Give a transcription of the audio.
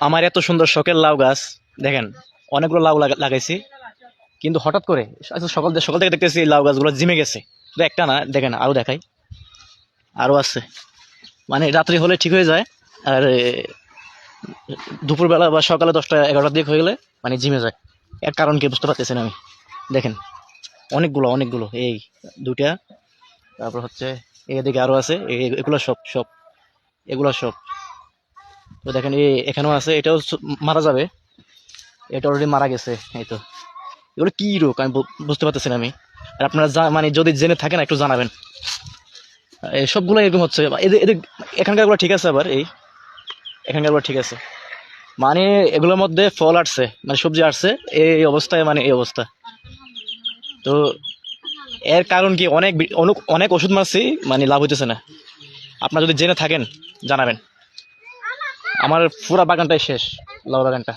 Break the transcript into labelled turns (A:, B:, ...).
A: আমার এত সুন্দর শখের লাউ গাছ দেখেন, অনেকগুলো লাউ লাগাইছি, কিন্তু হঠাৎ করে আচ্ছা সকাল সকাল থেকে দেখতেছি এই লাউ গাছগুলো জিমে গেছে। শুধু একটা না, দেখেন আরো দেখাই, আরো আছে। মানে রাত্রি হলে ঠিক হয়ে যায়, আর দুপুরবেলা বা সকালে 10টা 11টার দিক হয়ে গেলে মানে জিমে যায়। এর কারণ কি বুঝতে পারতেছি না আমি। দেখেন অনেকগুলো অনেকগুলো, এই দুইটা, তারপর হচ্ছে এদিকে আরো আছে, এগুলো সব সব এগুলো সব। তো দেখেন এখানেও আছে, এটাও মারা যাবে, এটা অলরেডি মারা গেছে। এই তো, এগুলো কি রোগ আমি বুঝতে পারতেছি না আমি। আর আপনারা মানে যদি জেনে থাকেন একটু জানাবেন। এই সবগুলো এরকম হচ্ছে, এদের এদের এখানকার গুলো ঠিক আছে, আবার এখানকার গুলো ঠিক আছে। মানে এগুলোর মধ্যে ফল আসছে, মানে সবজি আসছে, এই অবস্থায়, মানে এই অবস্থা। তো এর কারণ কি, অনেক অনেক ওষুধ মারছি, মানে লাভ হইতেছে না। আপনারা যদি জেনে থাকেন জানাবেন। আমার পুরা বাগানটাই শেষ, লাউ বাগানটা।